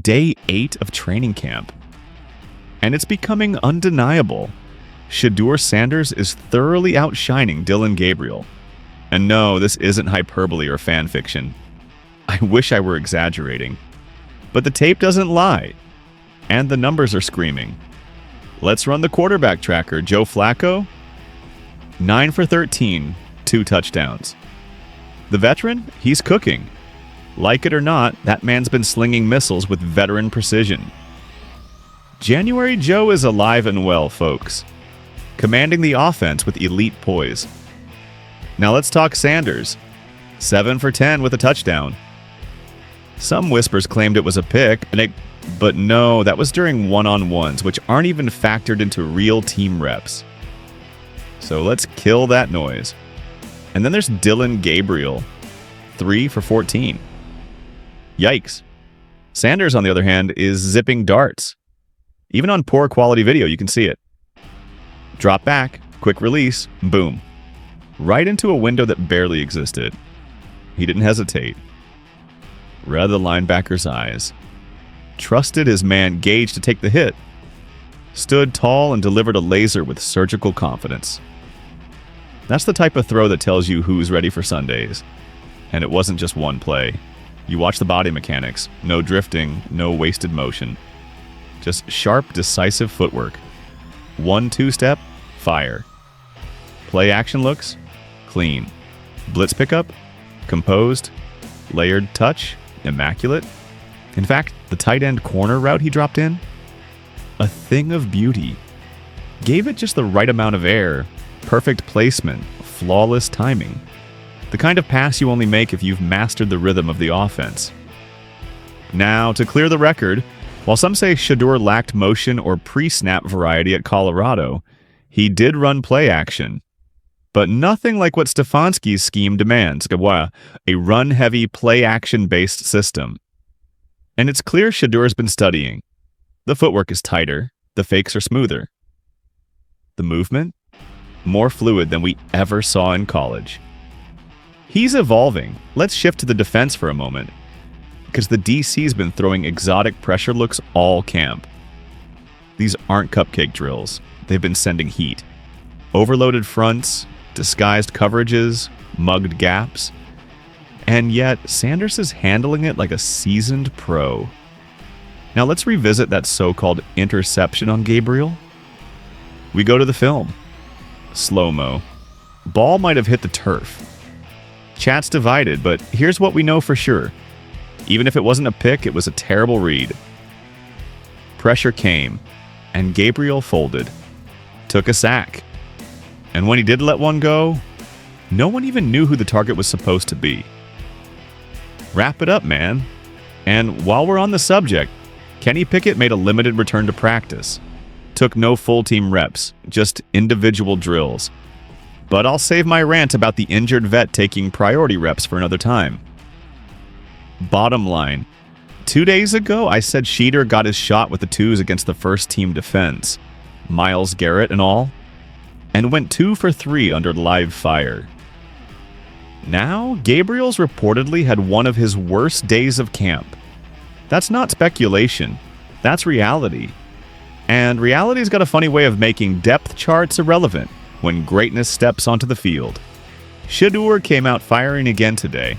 Day 8 of training camp. And it's becoming undeniable. Shedeur Sanders is thoroughly outshining Dylan Gabriel. And no, this isn't hyperbole or fan fiction. I wish I were exaggerating. But the tape doesn't lie. And the numbers are screaming. Let's run the quarterback tracker. Joe Flacco, 9 for 13, 2 touchdowns. The veteran, he's cooking. Like it or not, that man's been slinging missiles with veteran precision. January Joe is alive and well, folks. Commanding the offense with elite poise. Now let's talk Sanders. 7 for 10 with a touchdown. Some whispers claimed it was a pick, but no, that was during one-on-ones, which aren't even factored into real team reps. So let's kill that noise. And then there's Dylan Gabriel. 3 for 14. Yikes. Sanders, on the other hand, is zipping darts. Even on poor quality video, you can see it. Drop back, quick release, boom. Right into a window that barely existed. He didn't hesitate. Read the linebacker's eyes. Trusted his man Gage to take the hit. Stood tall and delivered a laser with surgical confidence. That's the type of throw that tells you who's ready for Sundays. And it wasn't just one play. You watch the body mechanics. No drifting, no wasted motion. Just sharp, decisive footwork. 1-2 step, fire. Play action looks, clean. Blitz pickup, composed. Layered touch, immaculate. In fact, the tight end corner route he dropped in, a thing of beauty. Gave it just the right amount of air, perfect placement, flawless timing. The kind of pass you only make if you've mastered the rhythm of the offense. Now, to clear the record, while some say Shedeur lacked motion or pre-snap variety at Colorado, he did run play action. But nothing like what Stefanski's scheme demands, a run-heavy, play-action-based system. And it's clear Shedeur's been studying. The footwork is tighter, the fakes are smoother. The movement? More fluid than we ever saw in college. He's evolving. Let's shift to the defense for a moment, because the DC's been throwing exotic pressure looks all camp. These aren't cupcake drills. They've been sending heat. Overloaded fronts, disguised coverages, mugged gaps. And yet, Sanders is handling it like a seasoned pro. Now let's revisit that so-called interception on Gabriel. We go to the film. Slow-mo. Ball might have hit the turf. Chat's divided, but here's what we know for sure. Even if it wasn't a pick, it was a terrible read. Pressure came, and Gabriel folded. Took a sack. And when he did let one go, no one even knew who the target was supposed to be. Wrap it up, man. And while we're on the subject, Kenny Pickett made a limited return to practice. Took no full team reps, just individual drills. But I'll save my rant about the injured vet taking priority reps for another time. Bottom line, 2 days ago I said Shedeur got his shot with the twos against the first team defense, Myles Garrett and all, and went 2 for 3 under live fire. Now, Gabriel's reportedly had one of his worst days of camp. That's not speculation, that's reality. And reality's got a funny way of making depth charts irrelevant when greatness steps onto the field. Shedeur came out firing again today.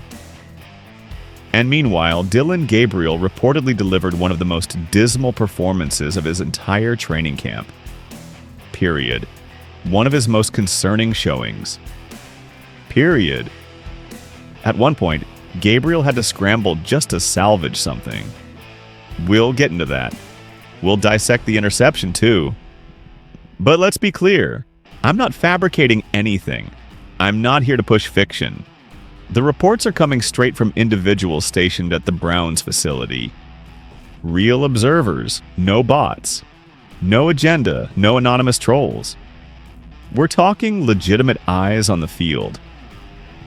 And meanwhile, Dylan Gabriel reportedly delivered one of the most dismal performances of his entire training camp. Period. One of his most concerning showings. Period. At one point, Gabriel had to scramble just to salvage something. We'll get into that. We'll dissect the interception too. But let's be clear, I'm not fabricating anything. I'm not here to push fiction. The reports are coming straight from individuals stationed at the Browns facility. Real observers, no bots. No agenda, no anonymous trolls. We're talking legitimate eyes on the field.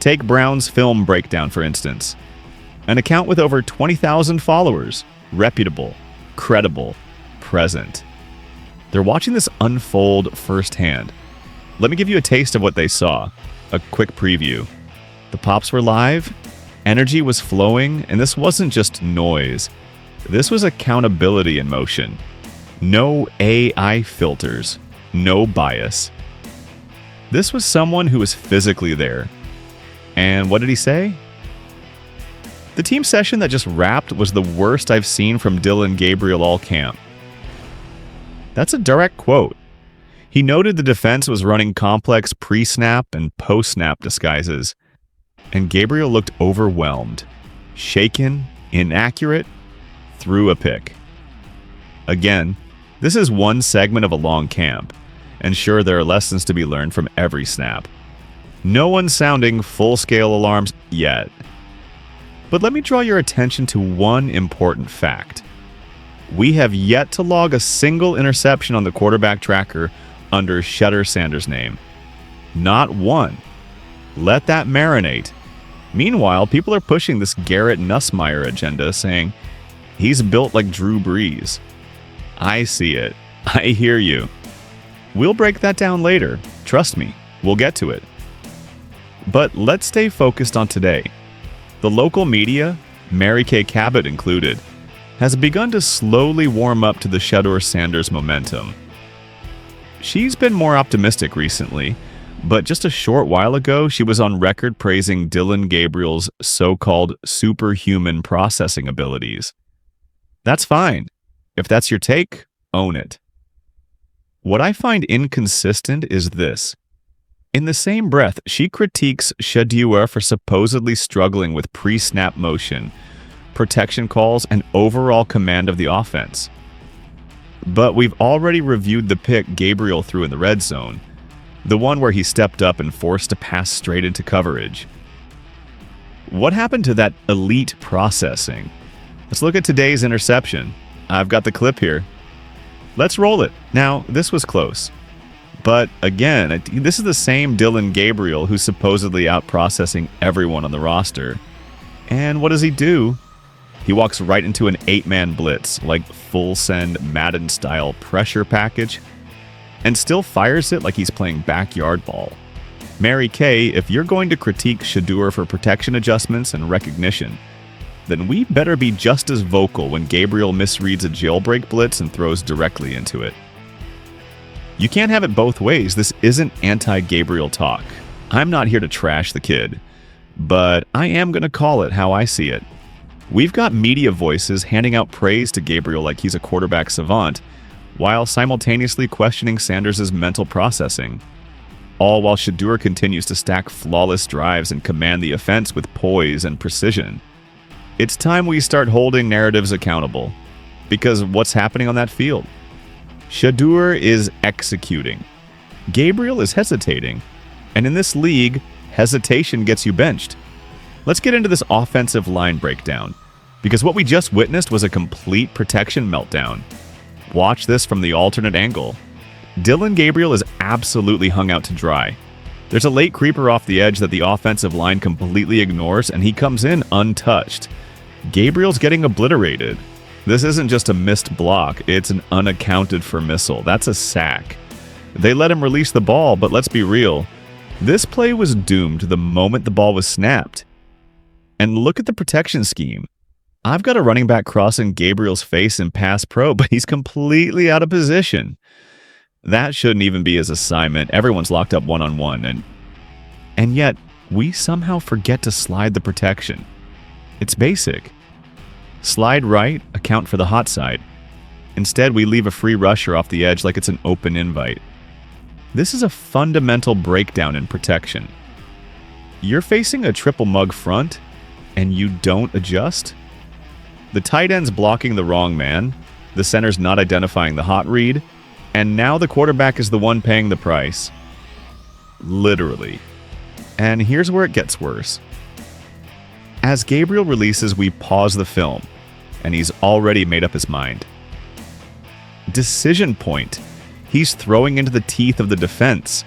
Take Brown's film breakdown, for instance. An account with over 20,000 followers. Reputable, credible, present. They're watching this unfold firsthand. Let me give you a taste of what they saw. A quick preview. The pops were live, energy was flowing, and this wasn't just noise. This was accountability in motion. No AI filters, no bias. This was someone who was physically there. And what did he say? The team session that just wrapped was the worst I've seen from Dylan Gabriel all camp. That's a direct quote. He noted the defense was running complex pre-snap and post-snap disguises, and Gabriel looked overwhelmed, shaken, inaccurate, threw a pick. Again, this is one segment of a long camp, and sure, there are lessons to be learned from every snap. No one's sounding full-scale alarms yet. But let me draw your attention to one important fact. We have yet to log a single interception on the quarterback tracker under Shedeur Sanders' name. Not one. Let that marinate. Meanwhile, people are pushing this Garrett Nussmeier agenda, saying, he's built like Drew Brees. I see it. I hear you. We'll break that down later. Trust me, we'll get to it. But let's stay focused on today. The local media, Mary Kay Cabot included, has begun to slowly warm up to the Shedeur Sanders momentum. She's been more optimistic recently, but just a short while ago, she was on record praising Dylan Gabriel's so-called superhuman processing abilities. That's fine. If that's your take, own it. What I find inconsistent is this. In the same breath, she critiques Shedeur for supposedly struggling with pre-snap motion, protection calls, and overall command of the offense. But we've already reviewed the pick Gabriel threw in the red zone, the one where he stepped up and forced a pass straight into coverage. What happened to that elite processing? Let's look at today's interception. I've got the clip here. Let's roll it. Now, this was close. But again, this is the same Dylan Gabriel who's supposedly out-processing everyone on the roster. And what does he do? He walks right into an 8-man blitz, like full-send Madden-style pressure package, and still fires it like he's playing backyard ball. Mary Kay, if you're going to critique Shedeur for protection adjustments and recognition, then we better be just as vocal when Gabriel misreads a jailbreak blitz and throws directly into it. You can't have it both ways. This isn't anti-Gabriel talk. I'm not here to trash the kid, but I am going to call it how I see it. We've got media voices handing out praise to Gabriel like he's a quarterback savant, while simultaneously questioning Sanders' mental processing. All while Shedeur continues to stack flawless drives and command the offense with poise and precision. It's time we start holding narratives accountable, because what's happening on that field? Shedeur is executing. Gabriel is hesitating. And in this league, hesitation gets you benched. Let's get into this offensive line breakdown, because what we just witnessed was a complete protection meltdown. Watch this from the alternate angle. Dylan Gabriel is absolutely hung out to dry. There's a late creeper off the edge that the offensive line completely ignores, and he comes in untouched. Gabriel's getting obliterated. This isn't just a missed block, it's an unaccounted for missile. That's a sack. They let him release the ball, but let's be real. This play was doomed the moment the ball was snapped. And look at the protection scheme. I've got a running back crossing Gabriel's face in pass pro, but he's completely out of position. That shouldn't even be his assignment. Everyone's locked up one-on-one, and yet we somehow forget to slide the protection. It's basic. Slide right, account for the hot side. Instead, we leave a free rusher off the edge like it's an open invite. This is a fundamental breakdown in protection. You're facing a triple mug front, and you don't adjust? The tight end's blocking the wrong man, the center's not identifying the hot read, and now the quarterback is the one paying the price. Literally. And here's where it gets worse. As Gabriel releases, we pause the film, and he's already made up his mind. Decision point. He's throwing into the teeth of the defense.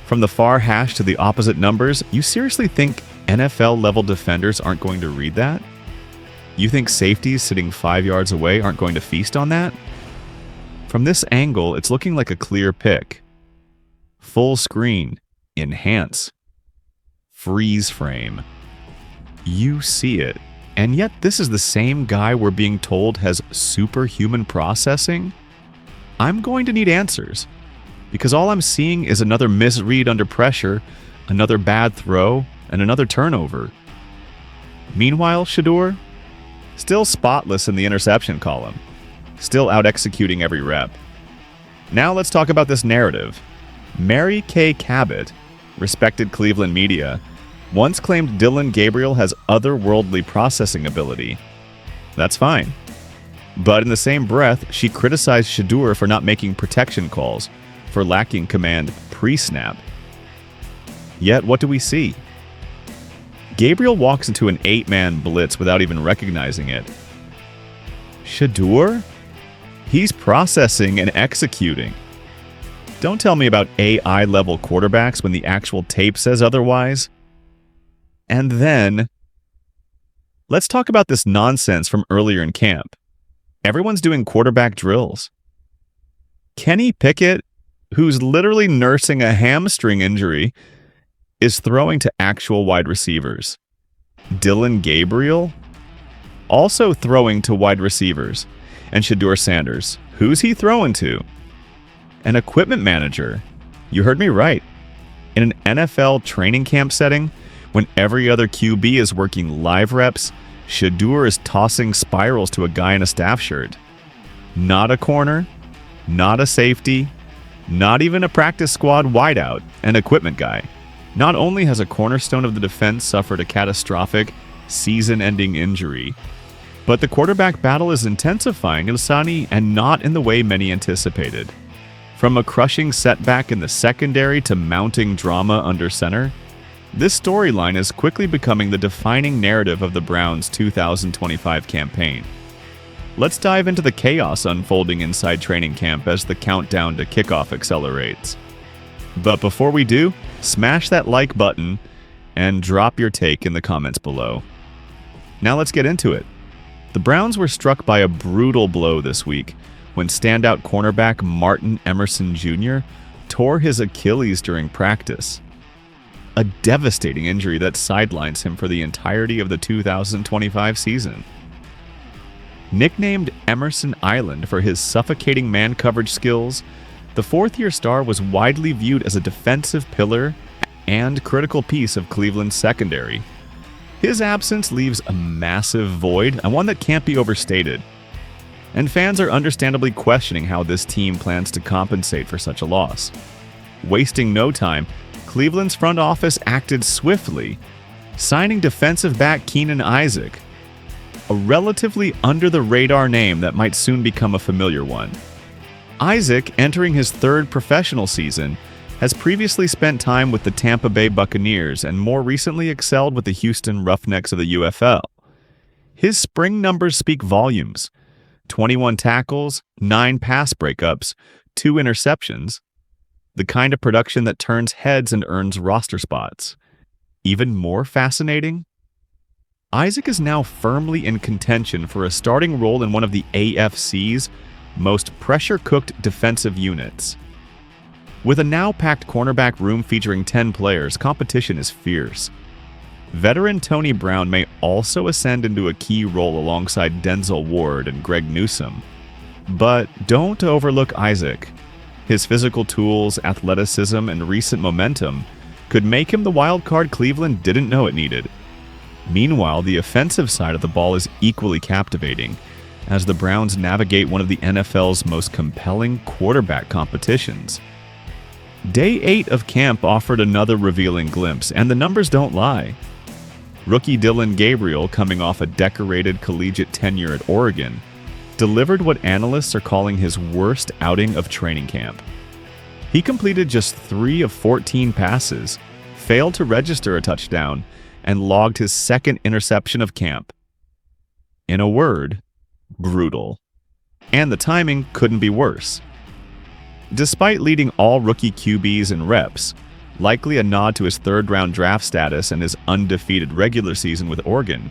From the far hash to the opposite numbers, you seriously think NFL-level defenders aren't going to read that? You think safeties sitting 5 yards away aren't going to feast on that? From this angle, it's looking like a clear pick. Full screen. Enhance. Freeze frame. You see it. And yet this is the same guy we're being told has superhuman processing? I'm going to need answers, because all I'm seeing is another misread under pressure, another bad throw, and another turnover. Meanwhile, Shedeur, still spotless in the interception column, still out-executing every rep. Now let's talk about this narrative. Mary Kay Cabot, respected Cleveland media, once claimed Dylan Gabriel has otherworldly processing ability. That's fine. But in the same breath, she criticized Shedeur for not making protection calls, for lacking command pre-snap. Yet what do we see? Gabriel walks into an 8-man blitz without even recognizing it. Shedeur? He's processing and executing. Don't tell me about AI-level quarterbacks when the actual tape says otherwise. And then, let's talk about this nonsense from earlier in camp. Everyone's doing quarterback drills. Kenny Pickett, who's literally nursing a hamstring injury, is throwing to actual wide receivers. Dylan Gabriel, also throwing to wide receivers. And Shedeur Sanders, who's he throwing to? An equipment manager. You heard me right. In an NFL training camp setting, when every other QB is working live reps, Shedeur is tossing spirals to a guy in a staff shirt. Not a corner, not a safety, not even a practice squad wideout, an equipment guy. Not only has a cornerstone of the defense suffered a catastrophic, season-ending injury, but the quarterback battle is intensifying in Sani and not in the way many anticipated. From a crushing setback in the secondary to mounting drama under center, this storyline is quickly becoming the defining narrative of the Browns' 2025 campaign. Let's dive into the chaos unfolding inside training camp as the countdown to kickoff accelerates. But before we do, smash that like button and drop your take in the comments below. Now let's get into it. The Browns were struck by a brutal blow this week when standout cornerback Martin Emerson Jr. tore his Achilles during practice. A devastating injury that sidelines him for the entirety of the 2025 season. Nicknamed Emerson Island for his suffocating man coverage skills, the fourth-year star was widely viewed as a defensive pillar and critical piece of Cleveland's secondary. His absence leaves a massive void, and one that can't be overstated. And fans are understandably questioning how this team plans to compensate for such a loss. Wasting no time, Cleveland's front office acted swiftly, signing defensive back Keenan Isaac, a relatively under-the-radar name that might soon become a familiar one. Isaac, entering his third professional season, has previously spent time with the Tampa Bay Buccaneers and more recently excelled with the Houston Roughnecks of the UFL. His spring numbers speak volumes: 21 tackles, 9 pass breakups, 2 interceptions, the kind of production that turns heads and earns roster spots. Even more fascinating? Isaac is now firmly in contention for a starting role in one of the AFC's most pressure-cooked defensive units. With a now-packed cornerback room featuring 10 players, competition is fierce. Veteran Tony Brown may also ascend into a key role alongside Denzel Ward and Greg Newsome. But don't overlook Isaac. His physical tools, athleticism, and recent momentum could make him the wild card Cleveland didn't know it needed. Meanwhile, the offensive side of the ball is equally captivating, as the Browns navigate one of the NFL's most compelling quarterback competitions. Day 8 of camp offered another revealing glimpse, and the numbers don't lie. Rookie Dylan Gabriel, coming off a decorated collegiate tenure at Oregon, delivered what analysts are calling his worst outing of training camp. He completed just 3 of 14 passes, failed to register a touchdown, and logged his second interception of camp. In a word, brutal. And the timing couldn't be worse. Despite leading all rookie QBs in reps, likely a nod to his third-round draft status and his undefeated regular season with Oregon,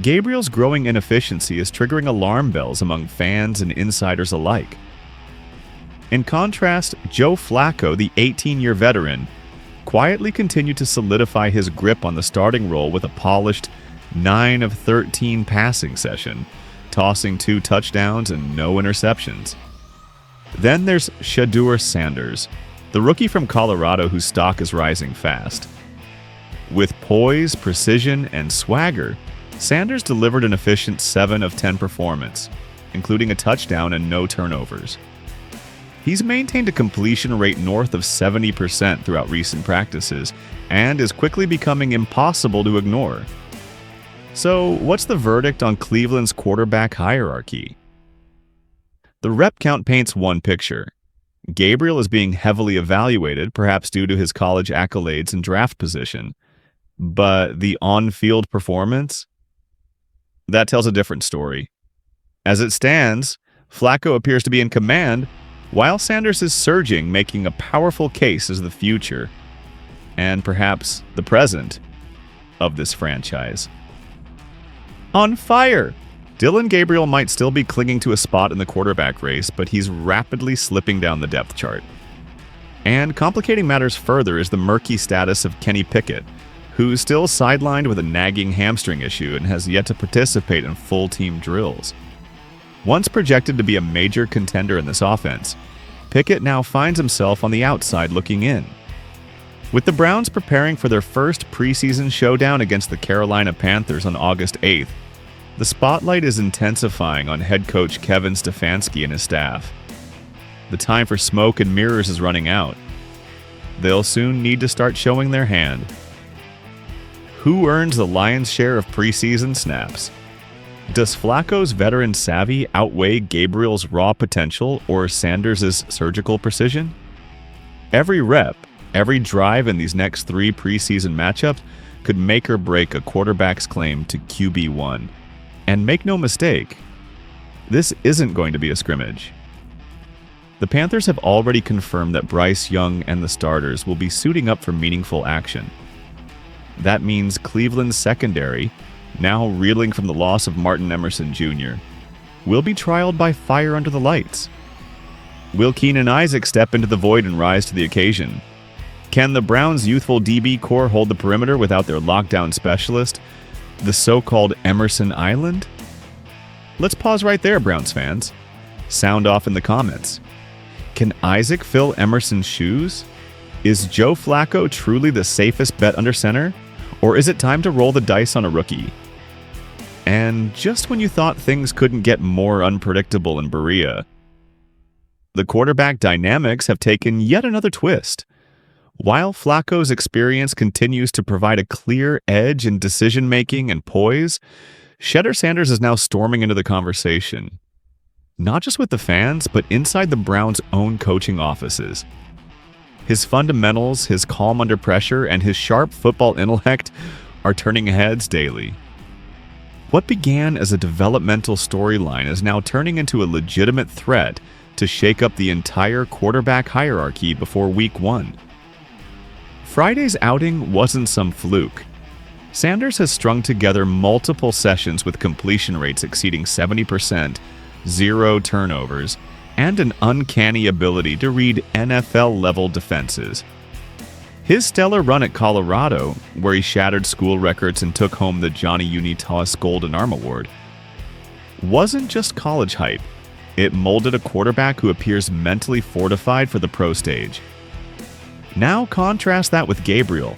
Gabriel's growing inefficiency is triggering alarm bells among fans and insiders alike. In contrast, Joe Flacco, the 18-year veteran, quietly continued to solidify his grip on the starting role with a polished, 9 of 13 passing session, tossing 2 touchdowns and no interceptions. Then there's Shedeur Sanders, the rookie from Colorado whose stock is rising fast. With poise, precision, and swagger, Sanders delivered an efficient 7 of 10 performance, including a touchdown and no turnovers. He's maintained a completion rate north of 70% throughout recent practices and is quickly becoming impossible to ignore. So, what's the verdict on Cleveland's quarterback hierarchy? The rep count paints one picture. Gabriel is being heavily evaluated, perhaps due to his college accolades and draft position. But the on-field performance? That tells a different story. As it stands, Flacco appears to be in command, while Sanders is surging, making a powerful case as the future, and perhaps the present, of this franchise. On fire! Dylan Gabriel might still be clinging to a spot in the quarterback race, but he's rapidly slipping down the depth chart. And complicating matters further is the murky status of Kenny Pickett, who's still sidelined with a nagging hamstring issue and has yet to participate in full team drills. Once projected to be a major contender in this offense, Pickett now finds himself on the outside looking in. With the Browns preparing for their first preseason showdown against the Carolina Panthers on August 8th, the spotlight is intensifying on head coach Kevin Stefanski and his staff. The time for smoke and mirrors is running out. They'll soon need to start showing their hand. Who earns the lion's share of preseason snaps? Does Flacco's veteran savvy outweigh Gabriel's raw potential or Sanders' surgical precision? Every rep, every drive in these next 3 preseason matchups could make or break a quarterback's claim to QB1. And make no mistake, this isn't going to be a scrimmage. The Panthers have already confirmed that Bryce Young and the starters will be suiting up for meaningful action. That means Cleveland's secondary, now reeling from the loss of Martin Emerson Jr., will be trialed by fire under the lights. Will Keenan Isaac step into the void and rise to the occasion? Can the Browns' youthful DB core hold the perimeter without their lockdown specialist, the so-called Emerson Island? Let's pause right there, Browns fans. Sound off in the comments. Can Isaac fill Emerson's shoes? Is Joe Flacco truly the safest bet under center? Or is it time to roll the dice on a rookie? And just when you thought things couldn't get more unpredictable in Berea, the quarterback dynamics have taken yet another twist. While Flacco's experience continues to provide a clear edge in decision-making and poise, Shedeur Sanders is now storming into the conversation. Not just with the fans, but inside the Browns' own coaching offices. His fundamentals, his calm under pressure, and his sharp football intellect are turning heads daily. What began as a developmental storyline is now turning into a legitimate threat to shake up the entire quarterback hierarchy before Week 1. Friday's outing wasn't some fluke. Sanders has strung together multiple sessions with completion rates exceeding 70%, 0 turnovers, and an uncanny ability to read NFL-level defenses. His stellar run at Colorado, where he shattered school records and took home the Johnny Unitas Golden Arm Award, wasn't just college hype. It molded a quarterback who appears mentally fortified for the pro stage. Now contrast that with Gabriel.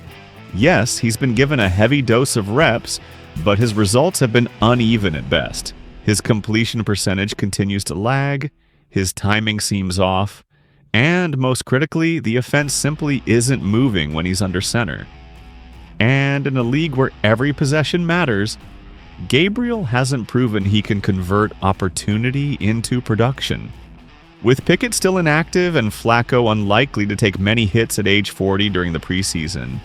Yes, he's been given a heavy dose of reps, but his results have been uneven at best. His completion percentage continues to lag, his timing seems off, and most critically, the offense simply isn't moving when he's under center. And in a league where every possession matters, Gabriel hasn't proven he can convert opportunity into production. With Pickett still inactive and Flacco unlikely to take many hits at age 40 during the preseason,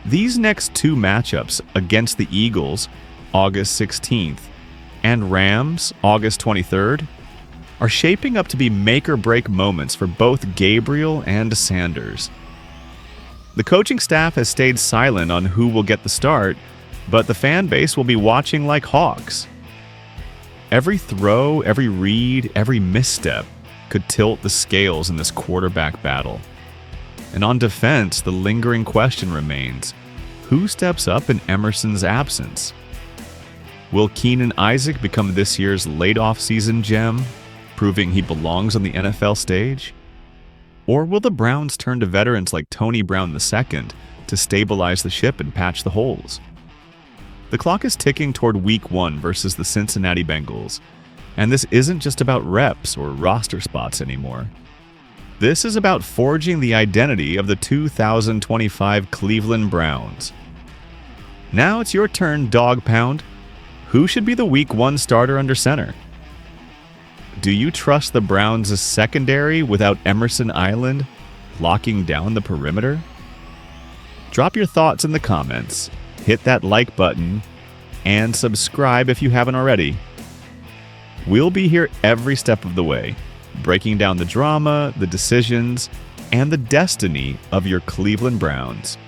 these next 2 matchups against the Eagles, August 16th, and Rams, August 23rd, are shaping up to be make-or-break moments for both Gabriel and Sanders. The coaching staff has stayed silent on who will get the start, but the fan base will be watching like hawks. Every throw, every read, every misstep could tilt the scales in this quarterback battle. And on defense, the lingering question remains, who steps up in Emerson's absence? Will Keenan Isaac become this year's late off-season gem, proving he belongs on the NFL stage? Or will the Browns turn to veterans like Tony Brown II to stabilize the ship and patch the holes? The clock is ticking toward Week 1 versus the Cincinnati Bengals, and this isn't just about reps or roster spots anymore. This is about forging the identity of the 2025 Cleveland Browns. Now it's your turn, Dog Pound. Who should be the Week 1 starter under center? Do you trust the Browns' secondary without Emerson Island locking down the perimeter? Drop your thoughts in the comments, hit that like button, and subscribe if you haven't already. We'll be here every step of the way, breaking down the drama, the decisions, and the destiny of your Cleveland Browns.